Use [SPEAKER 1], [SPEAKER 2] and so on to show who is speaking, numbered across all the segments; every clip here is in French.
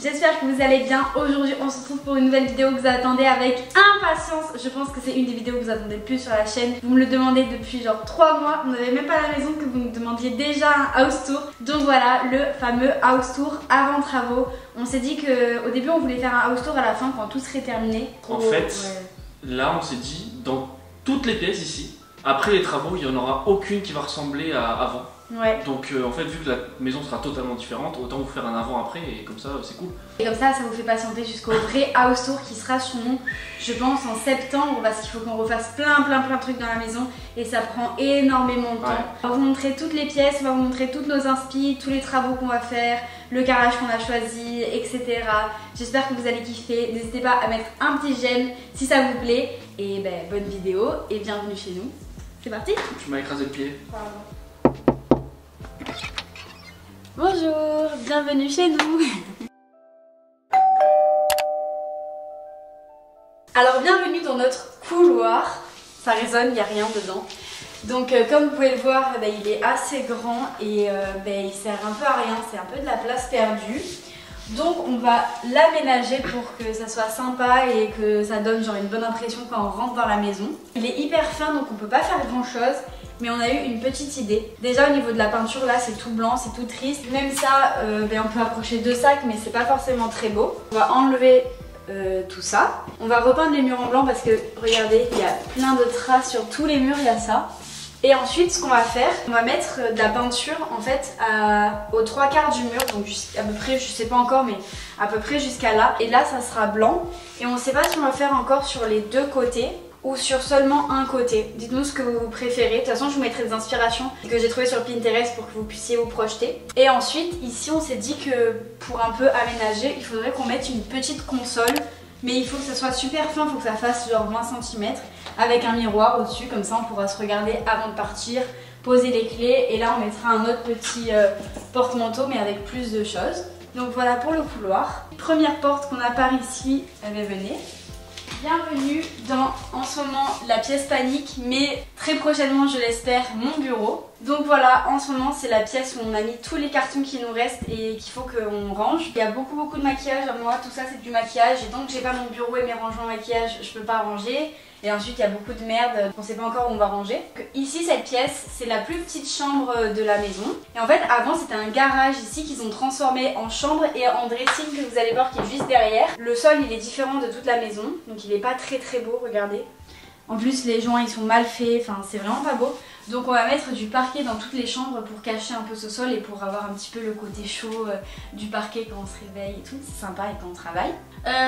[SPEAKER 1] j'espère que vous allez bien. Aujourd'hui on se retrouve pour une nouvelle vidéo que vous attendez avec impatience. Je pense que c'est une des vidéos que vous attendez le plus sur la chaîne. Vous me le demandez depuis genre 3 mois. Vous n'avez même pas la raison que vous me demandiez déjà un house tour. Donc voilà, le fameux house tour avant travaux. On s'est dit qu'au début on voulait faire un house tour à la fin quand tout serait terminé.
[SPEAKER 2] En fait, là on s'est dit, dans toutes les pièces ici, après les travaux, il n'y en aura aucune qui va ressembler à avant.
[SPEAKER 1] Ouais.
[SPEAKER 2] Donc en fait, vu que la maison sera totalement différente, autant vous faire un avant-après et comme ça c'est cool.
[SPEAKER 1] Et comme ça vous fait patienter jusqu'au vrai house tour qui sera sur nous, je pense, en septembre, parce qu'il faut qu'on refasse plein de trucs dans la maison et ça prend énormément de temps.
[SPEAKER 2] Ouais.
[SPEAKER 1] On va vous montrer toutes les pièces, on va vous montrer toutes nos inspi, tous les travaux qu'on va faire, le garage qu'on a choisi, etc. J'espère que vous allez kiffer. N'hésitez pas à mettre un petit j'aime si ça vous plaît. Et ben, bonne vidéo et bienvenue chez nous. C'est parti?
[SPEAKER 2] Tu m'as écrasé le pied.
[SPEAKER 1] Pardon. Bonjour, bienvenue chez nous. Alors bienvenue dans notre couloir. Ça résonne, il n'y a rien dedans. Donc comme vous pouvez le voir, il est assez grand et il sert un peu à rien, c'est un peu de la place perdue. Donc on va l'aménager pour que ça soit sympa et que ça donne genre une bonne impression quand on rentre dans la maison. Il est hyper fin donc on peut pas faire grand chose. Mais on a eu une petite idée. Déjà au niveau de la peinture là c'est tout blanc, c'est tout triste. Même ça, on peut approcher 2 sacs mais c'est pas forcément très beau. On va enlever tout ça. On va repeindre les murs en blanc parce que regardez, il y a plein de traces sur tous les murs, il y a ça. Et ensuite ce qu'on va faire, on va mettre de la peinture en fait aux 3/4 du mur. Donc à peu près, je sais pas encore mais à peu près jusqu'à là. Et là ça sera blanc. Et on sait pas si on va faire encore sur les 2 côtés ou sur seulement un côté. Dites-nous ce que vous préférez. De toute façon, je vous mettrai des inspirations que j'ai trouvées sur Pinterest pour que vous puissiez vous projeter. Et ensuite, ici, on s'est dit que pour un peu aménager, il faudrait qu'on mette une petite console. Mais il faut que ça soit super fin, il faut que ça fasse genre 20 cm avec un miroir au-dessus. Comme ça, on pourra se regarder avant de partir, poser les clés. Et là, on mettra un autre petit porte-manteau, mais avec plus de choses. Donc voilà pour le couloir. Première porte qu'on a par ici, venez. Bienvenue dans, en ce moment, la pièce panique, mais très prochainement, je l'espère, mon bureau. Donc voilà, en ce moment, c'est la pièce où on a mis tous les cartons qui nous restent et qu'il faut qu'on range. Il y a beaucoup de maquillage à moi, tout ça c'est du maquillage. Et donc j'ai pas mon bureau et mes rangements maquillage, je peux pas ranger. Et ensuite il y a beaucoup de merde, on sait pas encore où on va ranger. Ici cette pièce, c'est la plus petite chambre de la maison. Et en fait avant c'était un garage ici qu'ils ont transformé en chambre et en dressing que vous allez voir qui est juste derrière. Le sol il est différent de toute la maison, donc il est pas très beau, regardez. En plus les joints ils sont mal faits, enfin c'est vraiment pas beau. Donc on va mettre du parquet dans toutes les chambres pour cacher un peu ce sol et pour avoir un petit peu le côté chaud du parquet quand on se réveille et tout, c'est sympa et quand on travaille.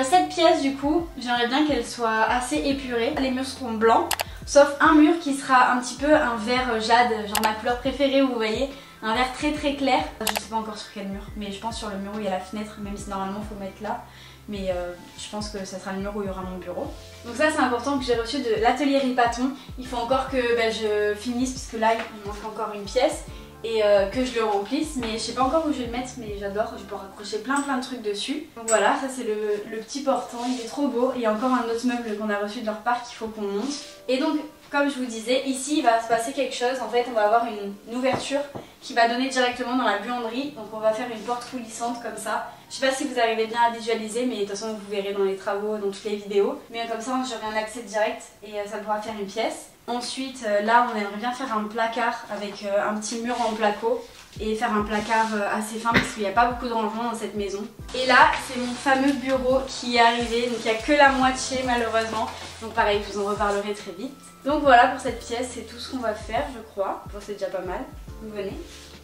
[SPEAKER 1] Cette pièce du coup, j'aimerais bien qu'elle soit assez épurée. Les murs seront blancs, sauf un mur qui sera un petit peu un vert jade, genre ma couleur préférée vous voyez. Un vert très clair. Je sais pas encore sur quel mur, mais je pense sur le mur où il y a la fenêtre, même si normalement il faut mettre là. Mais je pense que ça sera le mur où il y aura mon bureau. Donc ça c'est important que j'ai reçu de l'atelier Ripaton. Il faut encore que je finisse puisque là il manque encore une pièce et que je le remplisse. Mais je sais pas encore où je vais le mettre mais j'adore, je peux raccrocher plein de trucs dessus. Donc voilà, ça c'est le petit portant, il est trop beau. Il y a encore un autre meuble qu'on a reçu de leur part qu'il faut qu'on monte. Et donc comme je vous disais, ici il va se passer quelque chose. En fait on va avoir une ouverture qui va donner directement dans la buanderie. Donc on va faire une porte coulissante comme ça. Je sais pas si vous arrivez bien à visualiser mais de toute façon vous verrez dans les travaux, dans toutes les vidéos. Mais comme ça j'aurai un accès direct et ça pourra faire une pièce. Ensuite là on aimerait bien faire un placard avec un petit mur en placo. Et faire un placard assez fin parce qu'il n'y a pas beaucoup de rangements dans cette maison. Et là c'est mon fameux bureau qui est arrivé. Donc il n'y a que la moitié malheureusement. Donc pareil je vous en reparlerai très vite. Donc voilà pour cette pièce, c'est tout ce qu'on va faire je crois. Bon, c'est déjà pas mal, vous venez.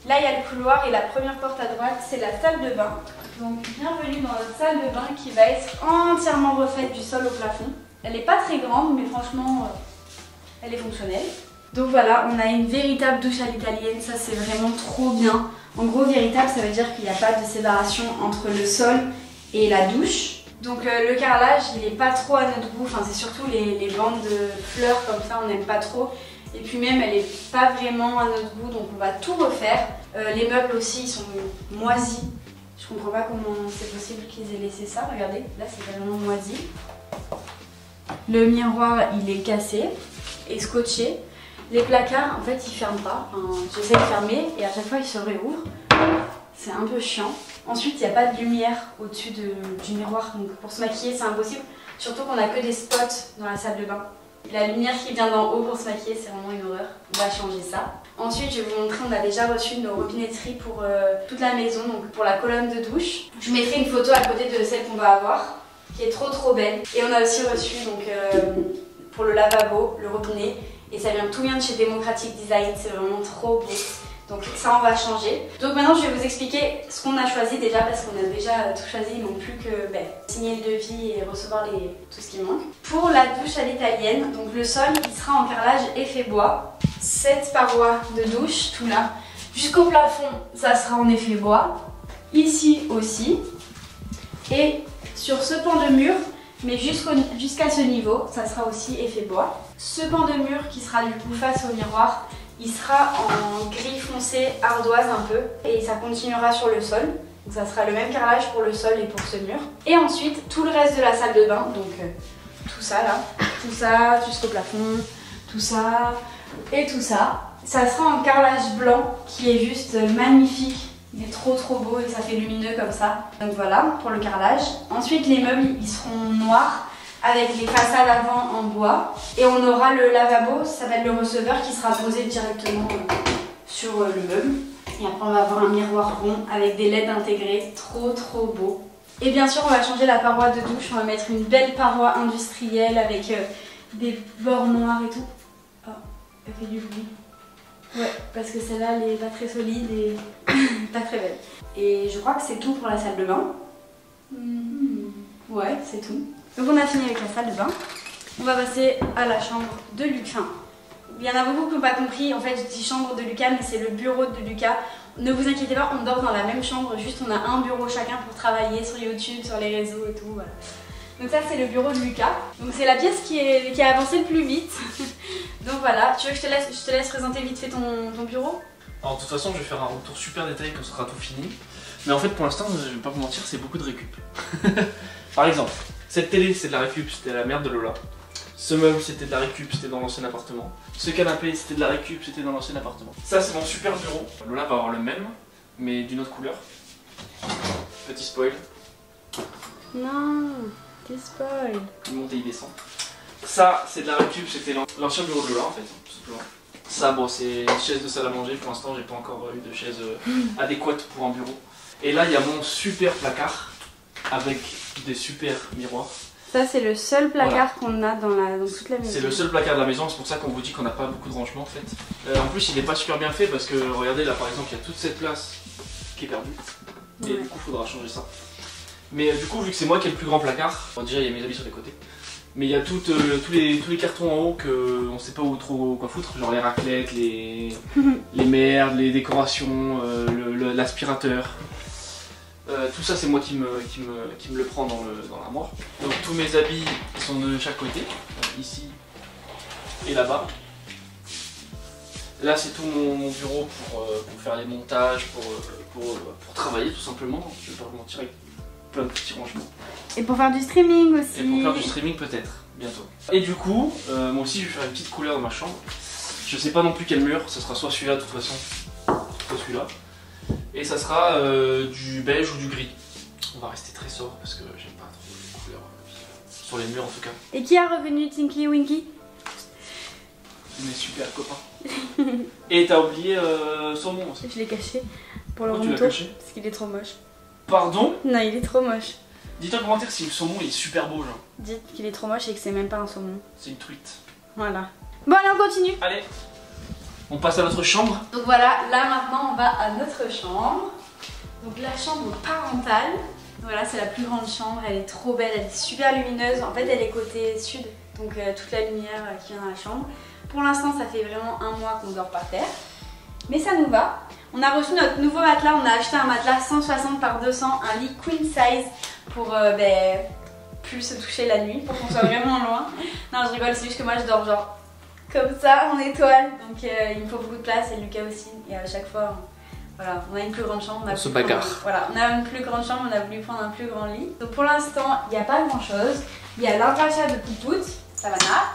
[SPEAKER 1] Là il y a le couloir et la première porte à droite c'est la salle de bain. Donc bienvenue dans notre salle de bain qui va être entièrement refaite du sol au plafond. Elle n'est pas très grande mais franchement elle est fonctionnelle. Donc voilà, on a une véritable douche à l'italienne, ça c'est vraiment trop bien. En gros véritable ça veut dire qu'il n'y a pas de séparation entre le sol et la douche. Donc le carrelage il n'est pas trop à notre goût, enfin c'est surtout les bandes de fleurs comme ça on n'aime pas trop. Et puis même elle n'est pas vraiment à notre goût donc on va tout refaire. Les meubles aussi ils sont moisis. Je comprends pas comment c'est possible qu'ils aient laissé ça, regardez, là c'est vraiment moisi. Le miroir il est cassé et scotché. Les placards en fait ils ferment pas, enfin, j'essaie de fermer et à chaque fois ils se réouvrent. c'est un peu chiant. Ensuite, il n'y a pas de lumière au-dessus du miroir, donc pour se maquiller, c'est impossible. Surtout qu'on a que des spots dans la salle de bain. La lumière qui vient d'en haut pour se maquiller, c'est vraiment une horreur. On va changer ça. Ensuite, je vais vous montrer, on a déjà reçu nos robinetteries pour toute la maison, donc pour la colonne de douche. Je mettrai une photo à côté de celle qu'on va avoir, qui est trop belle. Et on a aussi reçu donc, pour le lavabo, le robinet. Et ça tout vient de chez Democratic Design, c'est vraiment trop beau. Donc ça on va changer. Donc maintenant je vais vous expliquer ce qu'on a choisi déjà parce qu'on a déjà tout choisi, il ne manque plus que signer le devis et recevoir tout ce qui manque. Pour la douche à l'italienne, donc le sol il sera en carrelage effet bois. Cette paroi de douche, tout là, jusqu'au plafond ça sera en effet bois. Ici aussi. Et sur ce pan de mur, mais jusqu'à ce niveau, ça sera aussi effet bois. Ce pan de mur qui sera du coup face au miroir, il sera en gris foncé ardoise un peu et ça continuera sur le sol. Donc ça sera le même carrelage pour le sol et pour ce mur. Et ensuite tout le reste de la salle de bain, donc tout ça là, tout ça jusqu'au plafond, tout ça et tout ça. Ça sera en carrelage blanc qui est juste magnifique. Il est trop beau et ça fait lumineux comme ça. Donc voilà pour le carrelage. Ensuite les meubles ils seront noirs, avec les façades avant en bois. Et on aura le lavabo, ça va être le receveur qui sera posé directement sur le meuble. Et après on va avoir un miroir rond avec des LED intégrés, trop beau. Et bien sûr on va changer la paroi de douche, on va mettre une belle paroi industrielle avec des bords noirs et tout. Oh, elle fait du bruit. Ouais, parce que celle-là elle est pas très solide et pas très belle. Et je crois que c'est tout pour la salle de bain. Ouais, c'est tout. Donc on a fini avec la salle de bain. On va passer à la chambre de Lucas. Il y en a beaucoup qui n'ont pas compris, en fait je dis chambre de Lucas mais c'est le bureau de Lucas. Ne vous inquiétez pas, on dort dans la même chambre, juste on a un bureau chacun pour travailler sur YouTube, sur les réseaux et tout. Voilà. Donc ça c'est le bureau de Lucas. Donc c'est la pièce qui a avancé le plus vite. Donc voilà, tu veux que je te laisse présenter vite fait ton bureau?
[SPEAKER 2] Alors de toute façon je vais faire un retour super détaillé quand ce sera tout fini. Mais en fait pour l'instant, je vais pas vous mentir, c'est beaucoup de récup. Par exemple, cette télé c'est de la récup, c'était la merde de Lola. Ce meuble c'était de la récup, c'était dans l'ancien appartement. Ce canapé c'était de la récup, c'était dans l'ancien appartement. Ça c'est mon super bureau. Lola va avoir le même, mais d'une autre couleur. Petit spoil.
[SPEAKER 1] Non, tu spoil.
[SPEAKER 2] Il monte et il descend. Ça c'est de la récup, c'était l'ancien bureau de Lola en fait, tout simplement. Ça bon c'est une chaise de salle à manger, pour l'instant j'ai pas encore eu de chaise adéquate pour un bureau. Et là il y a mon super placard avec des super miroirs.
[SPEAKER 1] Ça c'est le seul placard qu'on a dans toute la maison.
[SPEAKER 2] C'est le seul placard de la maison, c'est pour ça qu'on vous dit qu'on n'a pas beaucoup de rangement en fait. En plus il n'est pas super bien fait parce que regardez là par exemple il y a toute cette place qui est perdue. Et du coup il faudra changer ça. Mais du coup vu que c'est moi qui ai le plus grand placard, bon, déjà il y a mes habits sur les côtés. Mais il y a tous les cartons en haut qu'on sait pas où trop quoi foutre, genre les raclettes, les merdes, les décorations, l'aspirateur. Tout ça c'est moi qui me le prend dans l'armoire. Donc tous mes habits sont de chaque côté, ici et là-bas. Là c'est tout mon bureau pour faire les montages, pour travailler tout simplement. Je vais pas vous mentir avec plein de petits rangements.
[SPEAKER 1] Et pour faire du streaming aussi.
[SPEAKER 2] Et pour faire du streaming peut-être, bientôt. Et du coup, moi aussi je vais faire une petite couleur dans ma chambre. Je sais pas non plus quel mur, ça sera soit celui-là de toute façon, soit celui-là. Et ça sera du beige ou du gris. On va rester très sobre parce que j'aime pas trop les couleurs sur les murs en tout cas.
[SPEAKER 1] Et qui a revenu Tinky Winky?
[SPEAKER 2] Mes super copains. Et t'as oublié Saumon aussi.
[SPEAKER 1] Je l'ai caché pour le
[SPEAKER 2] Pourquoi tu l'as
[SPEAKER 1] remonto
[SPEAKER 2] caché?
[SPEAKER 1] parce qu'il est trop moche.
[SPEAKER 2] Pardon?
[SPEAKER 1] Non, il est trop moche.
[SPEAKER 2] Dites en commentaire si le saumon il est super beau genre.
[SPEAKER 1] Dites qu'il est trop moche et que c'est même pas un saumon.
[SPEAKER 2] C'est une truite.
[SPEAKER 1] Voilà. Bon allez on continue.
[SPEAKER 2] Allez, on passe à notre chambre.
[SPEAKER 1] Donc voilà, là maintenant on va à notre chambre. Donc la chambre parentale. Voilà, c'est la plus grande chambre, elle est trop belle, elle est super lumineuse. En fait elle est côté sud, donc toute la lumière qui vient dans la chambre. Pour l'instant ça fait vraiment un mois qu'on dort par terre. Mais ça nous va. On a reçu notre nouveau matelas, on a acheté un matelas 160 par 200, un lit queen size pour plus se toucher la nuit, pour qu'on soit vraiment loin. Non je rigole, c'est juste que moi je dors genre comme ça en étoile, donc il me faut beaucoup de place et Lucas aussi. Et à chaque fois, voilà, on a une plus grande chambre.
[SPEAKER 2] On se bagarre.
[SPEAKER 1] Voilà, on a une plus grande chambre, on a voulu prendre un plus grand lit. Donc pour l'instant, il n'y a pas grand chose. Il y a l'interchat de Poupoute, Savannah,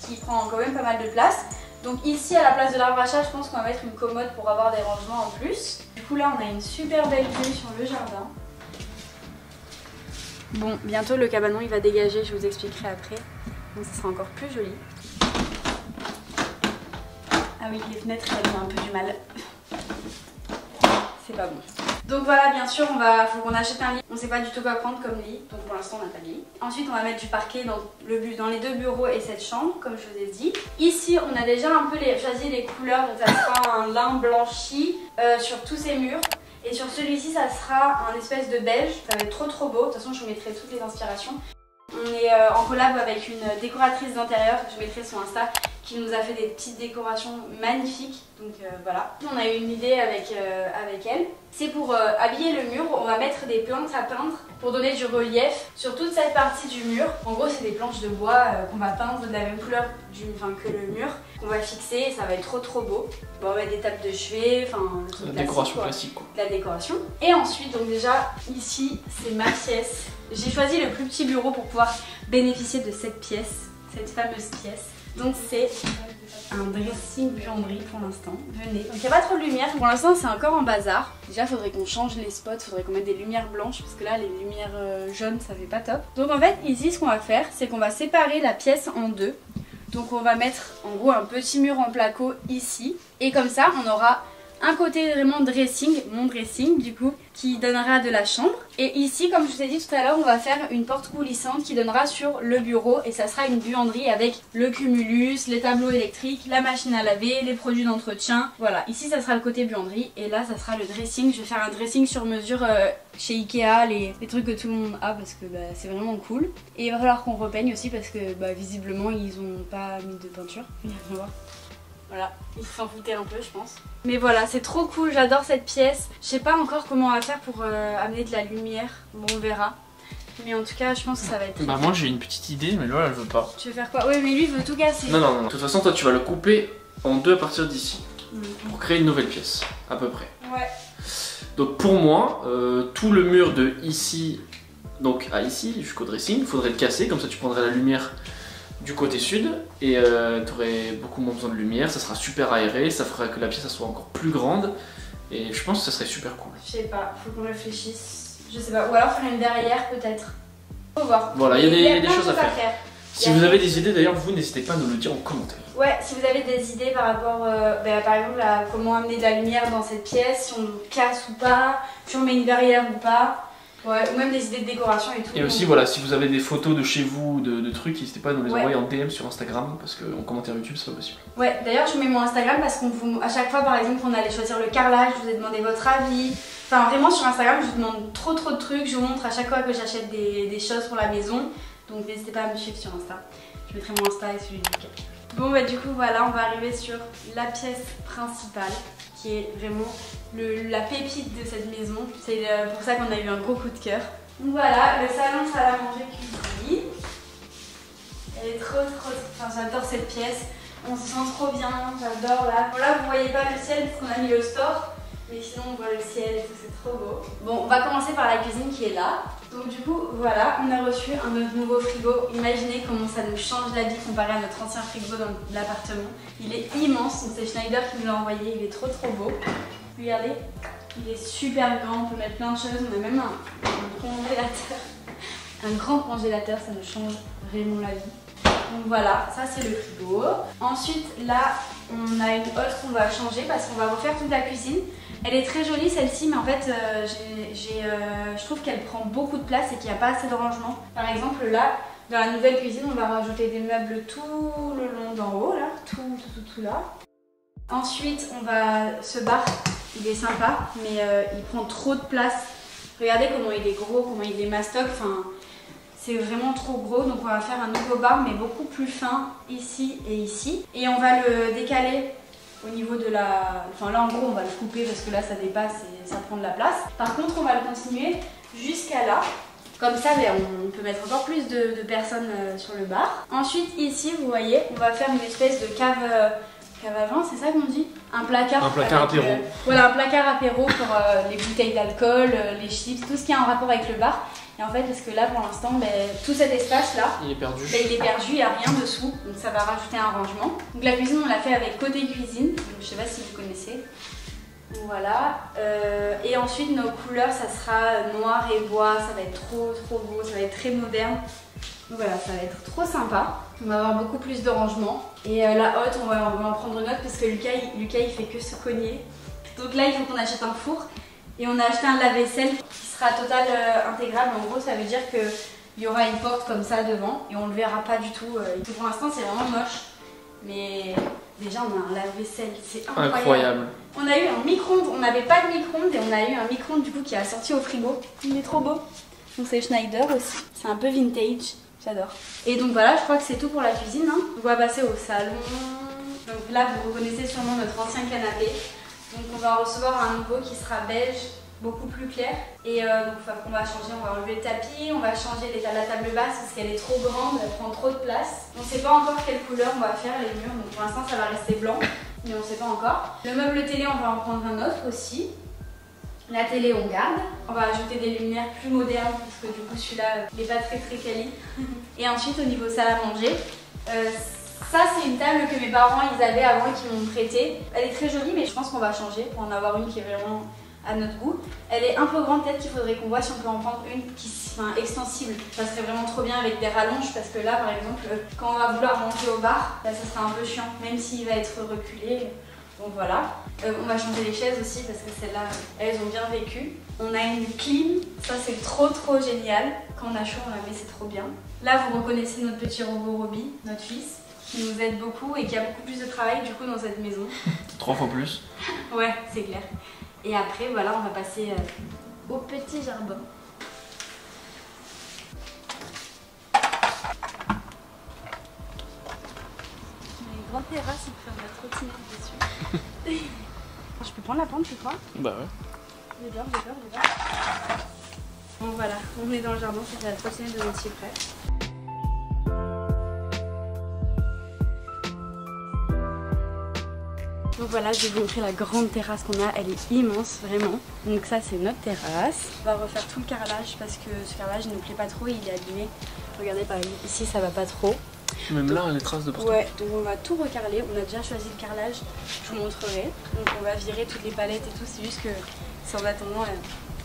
[SPEAKER 1] qui prend quand même pas mal de place. Donc ici à la place de l'arbre à chat, je pense qu'on va mettre une commode pour avoir des rangements en plus. Du coup là on a une super belle vue sur le jardin. Bon, bientôt le cabanon il va dégager, je vous expliquerai après. Donc ça sera encore plus joli. Ah oui, les fenêtres elles ont un peu du mal. C'est pas bon. Donc voilà, bien sûr, faut qu'on achète un lit. On sait pas du tout quoi prendre comme lit, donc pour l'instant on n'a pas de lit. Ensuite on va mettre du parquet dans les 2 bureaux et cette chambre, comme je vous ai dit. Ici on a déjà un peu choisi les couleurs, donc ça sera un lin blanchi sur tous ces murs. Et sur celui-ci ça sera un espèce de beige, ça va être trop beau. De toute façon je vous mettrai toutes les inspirations. On est en collab avec une décoratrice d'intérieur, je mettrai son Insta, qui nous a fait des petites décorations magnifiques. Donc voilà. On a eu une idée avec elle. C'est pour habiller le mur, on va mettre des plantes à peindre pour donner du relief sur toute cette partie du mur. En gros c'est des planches de bois qu'on va peindre de la même couleur que le mur, qu'on va fixer et ça va être trop beau. Bon, on va mettre des tables de chevet, enfin
[SPEAKER 2] la décoration classique quoi.
[SPEAKER 1] La décoration. Et ensuite donc déjà ici c'est ma pièce. J'ai choisi le plus petit bureau pour pouvoir bénéficier de cette pièce, cette fameuse pièce. Donc c'est un dressing buanderie pour l'instant. Venez. Donc il n'y a pas trop de lumière. Pour l'instant c'est encore en bazar. Déjà il faudrait qu'on change les spots, il faudrait qu'on mette des lumières blanches parce que là les lumières jaunes ça fait pas top. Donc en fait ici ce qu'on va faire c'est qu'on va séparer la pièce en deux. Donc on va mettre en gros un petit mur en placo ici. Et comme ça on aura un côté vraiment dressing, mon dressing du coup, qui donnera de la chambre. Et ici, comme je vous ai dit tout à l'heure, on va faire une porte coulissante qui donnera sur le bureau. Et ça sera une buanderie avec le cumulus, les tableaux électriques, la machine à laver, les produits d'entretien. Voilà, ici ça sera le côté buanderie et là ça sera le dressing. Je vais faire un dressing sur mesure chez Ikea, les trucs que tout le monde a parce que c'est vraiment cool. Et il va falloir qu'on repeigne aussi parce que visiblement ils ont pas mis de peinture. On va voir. Voilà, ils s'en foutaient un peu je pense. Mais voilà, c'est trop cool, j'adore cette pièce. Je sais pas encore comment on va faire pour amener de la lumière. Bon, on verra. Mais en tout cas, je pense que ça va être...
[SPEAKER 2] moi j'ai une petite idée, mais là elle veut pas.
[SPEAKER 1] Tu veux faire quoi? Oui, mais lui il veut tout casser.
[SPEAKER 2] Non. De toute façon, toi tu vas le couper en deux à partir d'ici. Pour créer une nouvelle pièce, à peu près.
[SPEAKER 1] Ouais.
[SPEAKER 2] Donc pour moi, tout le mur de ici, donc à ici, jusqu'au dressing, il faudrait le casser. Comme ça tu prendrais la lumière du côté sud et tu aurais beaucoup moins besoin de lumière, ça sera super aéré, ça fera que la pièce soit encore plus grande et je pense que ça serait super cool.
[SPEAKER 1] Je sais pas, faut qu'on réfléchisse, je sais pas, ou alors faire une derrière peut-être. Faut voir.
[SPEAKER 2] Voilà, il y a des choses à faire. Si vous avez des idées d'ailleurs, vous n'hésitez pas à nous le dire en commentaire.
[SPEAKER 1] Ouais, si vous avez des idées par rapport par exemple à comment amener de la lumière dans cette pièce, si on casse ou pas, si on met une barrière ou pas. Ouais, ou même des idées de décoration et tout.
[SPEAKER 2] Et aussi voilà, si vous avez des photos de chez vous, de trucs, n'hésitez pas à nous les envoyer en DM sur Instagram parce qu'en commentaire YouTube c'est pas possible. Ouais, d'ailleurs je mets mon Instagram parce qu'à chaque fois par exemple qu'on allait choisir le carrelage, je vous ai demandé votre avis. Enfin vraiment sur Instagram je vous demande trop de trucs, je vous montre à chaque fois que j'achète des choses pour la maison. Donc n'hésitez pas à me suivre sur Insta. Je mettrai mon Insta et celui du Cap. Bon du coup voilà, on va arriver sur la pièce principale qui est vraiment la pépite de cette maison. C'est pour ça qu'on a eu un gros coup de cœur. Donc voilà, le salon, salle à manger, cuisine. Elle est trop, enfin j'adore cette pièce. On se sent trop bien, j'adore là. Bon là vous voyez pas le ciel parce qu'on a mis le store. Mais sinon on voit le ciel et tout, c'est trop beau. Bon, on va commencer par la cuisine qui est là. Donc du coup, voilà, on a reçu un nouveau frigo. Imaginez comment ça nous change la vie comparé à notre ancien frigo dans l'appartement. Il est immense, donc c'est Schneider qui nous l'a envoyé, il est trop beau. Regardez, il est super grand, on peut mettre plein de choses. On a même un congélateur. Un grand congélateur, ça nous change vraiment la vie. Donc voilà, ça c'est le frigo. Ensuite là, on a une autre qu'on va changer parce qu'on va refaire toute la cuisine. Elle est très jolie celle-ci, mais en fait je trouve qu'elle prend beaucoup de place et qu'il n'y a pas assez de rangement. Par exemple là, dans la nouvelle cuisine, on va rajouter des meubles tout le long d'en haut là, tout là. Ensuite, ce bar, il est sympa, mais il prend trop de place. Regardez comment il est gros, comment il est mastoc, enfin c'est vraiment trop gros. Donc on va faire un nouveau bar, mais beaucoup plus fin ici et ici. Et on va le décaler au niveau de la... Enfin là en gros on va le couper parce que là ça dépasse et ça prend de la place. Par contre on va le continuer jusqu'à là. Comme ça on peut mettre encore plus de personnes sur le bar. Ensuite ici vous voyez on va faire une espèce de cave à vin, c'est ça qu'on dit? Un placard apéro.
[SPEAKER 1] Voilà, un placard apéro pour les bouteilles d'alcool, les chips, tout ce qui a un rapport avec le bar. Et en fait, parce que là pour l'instant, tout cet espace là,
[SPEAKER 2] il est perdu.
[SPEAKER 1] Il est perdu, il n'y a rien dessous, donc ça va rajouter un rangement. Donc la cuisine, on l'a fait avec Côté Cuisine, donc, je sais pas si vous connaissez. Donc, voilà. Et ensuite, nos couleurs, ça sera noir et bois, ça va être trop beau, ça va être très moderne. Donc voilà, ça va être trop sympa. On va avoir beaucoup plus de rangement. Et la hotte, on va en prendre une autre parce que Lucas, il fait que se cogner. Donc là, il faut qu'on achète un four. Et on a acheté un lave-vaisselle qui sera total intégrable. En gros, ça veut dire qu'il y aura une porte comme ça devant et on ne le verra pas du tout. Pour l'instant, c'est vraiment moche. Mais déjà, on a un lave-vaisselle, c'est incroyable. On a eu un micro-ondes, on n'avait pas de micro-ondes et on a eu un micro-ondes du coup qui a sorti au frigo. Il est trop beau. Donc c'est Schneider aussi. C'est un peu vintage. J'adore. Et donc voilà, je crois que c'est tout pour la cuisine. Hein. On va passer au salon. Donc là, vous reconnaissez sûrement notre ancien canapé. Donc on va recevoir un nouveau qui sera beige, beaucoup plus clair. Et donc on va changer, on va enlever le tapis, on va changer la table basse parce qu'elle est trop grande, elle prend trop de place. On ne sait pas encore quelle couleur on va faire les murs, donc pour l'instant ça va rester blanc, mais on ne sait pas encore. Le meuble télé, on va en prendre un autre aussi. La télé, on garde. On va ajouter des lumières plus modernes parce que du coup celui-là, il n'est pas très quali. Et ensuite au niveau salle à manger, ça c'est une table que mes parents ils avaient avant et qui m'ont prêtée. Elle est très jolie mais je pense qu'on va changer pour en avoir une qui est vraiment à notre goût. Elle est un peu grande, peut-être qu'il faudrait qu'on voit si on peut en prendre une qui extensible. Ça serait vraiment trop bien avec des rallonges parce que là par exemple quand on va vouloir manger au bar, ça sera un peu chiant même s'il va être reculé. Donc voilà. On va changer les chaises aussi parce que celles-là elles ont bien vécu. On a une clim, ça c'est trop génial. Quand on a chaud on la met, c'est trop bien. Là vous reconnaissez notre petit robot Roby, notre fils, qui nous aide beaucoup et qui a beaucoup plus de travail du coup dans cette maison. 3 fois plus. Ouais, c'est clair. Et après, voilà, on va passer au petit jardin. On a une grande terrasse, on peut faire de la trottinette dessus. Je peux prendre la pente, tu crois?
[SPEAKER 2] Bah ouais.
[SPEAKER 1] J'ai peur. Bon voilà, on est dans le jardin, c'est la trottinette de notre frère. Donc voilà, je vais vous montrer la grande terrasse qu'on a, elle est immense vraiment. Donc ça c'est notre terrasse. On va refaire tout le carrelage parce que ce carrelage ne nous plaît pas trop, il est abîmé. Regardez par exemple ici ça va pas trop.
[SPEAKER 2] Même là, les traces de partout.
[SPEAKER 1] Ouais, donc on va tout recarreler, on a déjà choisi le carrelage, je vous montrerai. Donc on va virer toutes les palettes et tout, c'est juste que c'est en attendant,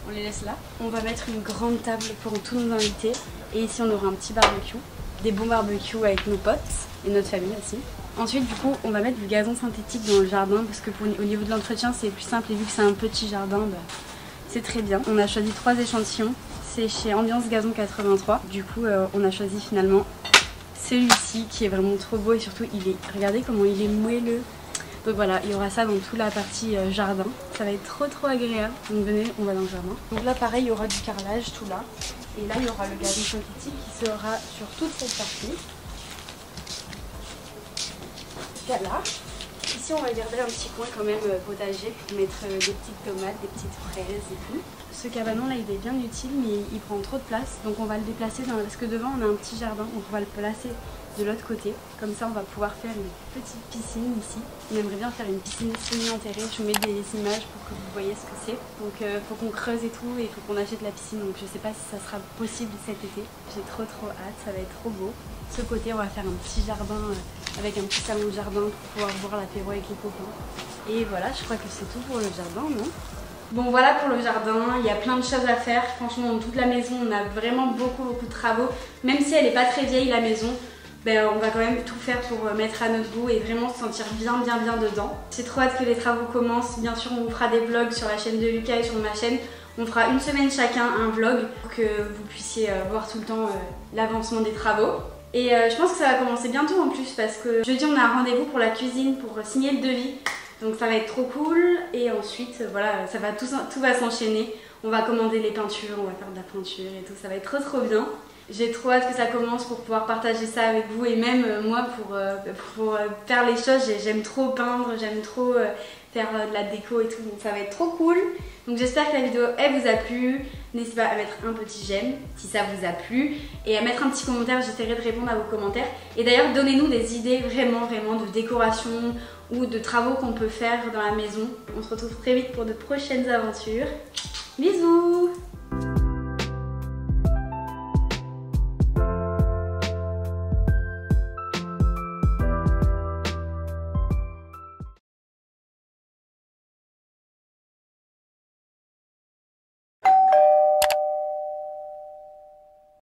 [SPEAKER 1] on les laisse là. On va mettre une grande table pour tous nos invités et ici on aura un petit barbecue, des bons barbecues avec nos potes et notre famille aussi. Ensuite du coup on va mettre du gazon synthétique dans le jardin parce que au niveau de l'entretien c'est plus simple et vu que c'est un petit jardin c'est très bien. On a choisi 3 échantillons, c'est chez Ambiance Gazon 83. Du coup on a choisi finalement celui-ci qui est vraiment trop beau et surtout regardez comment il est moelleux. Donc voilà, il y aura ça dans toute la partie jardin. Ça va être trop agréable. Donc venez, on va dans le jardin. Donc là pareil, il y aura du carrelage tout là. Et là il y aura le gazon synthétique qui sera sur toute cette partie. Là. Ici on va garder un petit coin quand même potager pour mettre des petites tomates, des petites fraises et tout. Ce cabanon là il est bien utile mais il prend trop de place donc on va le déplacer parce que devant on a un petit jardin donc on va le placer de l'autre côté. Comme ça on va pouvoir faire une petite piscine ici. On aimerait bien faire une piscine semi-enterrée. Je vous mets des images pour que vous voyez ce que c'est. Donc faut qu'on creuse et tout et il faut qu'on achète la piscine donc je sais pas si ça sera possible cet été. J'ai trop hâte, ça va être trop beau. De ce côté on va faire un petit jardin avec un petit salon de jardin pour pouvoir boire l'apéro avec les copains. Et voilà, je crois que c'est tout pour le jardin, non? Bon voilà pour le jardin, il y a plein de choses à faire. Franchement dans toute la maison on a vraiment beaucoup de travaux. Même si elle n'est pas très vieille la maison, on va quand même tout faire pour mettre à notre goût et vraiment se sentir bien dedans. J'ai trop hâte que les travaux commencent. Bien sûr on vous fera des vlogs sur la chaîne de Lucas et sur ma chaîne. On fera une semaine chacun un vlog pour que vous puissiez voir tout le temps l'avancement des travaux. Et je pense que ça va commencer bientôt en plus parce que jeudi on a un rendez-vous pour la cuisine pour signer le devis. Donc ça va être trop cool et ensuite voilà, tout va s'enchaîner. On va commander les peintures, on va faire de la peinture et tout, ça va être trop bien. J'ai trop hâte que ça commence pour pouvoir partager ça avec vous et même moi pour faire les choses. J'aime trop peindre, j'aime trop faire de la déco et tout, donc ça va être trop cool. Donc j'espère que la vidéo elle vous a plu. N'hésitez pas à mettre un petit j'aime si ça vous a plu et à mettre un petit commentaire, j'essaierai de répondre à vos commentaires. Et d'ailleurs donnez-nous des idées vraiment de décoration ou de travaux qu'on peut faire dans la maison. On se retrouve très vite pour de prochaines aventures. Bisous!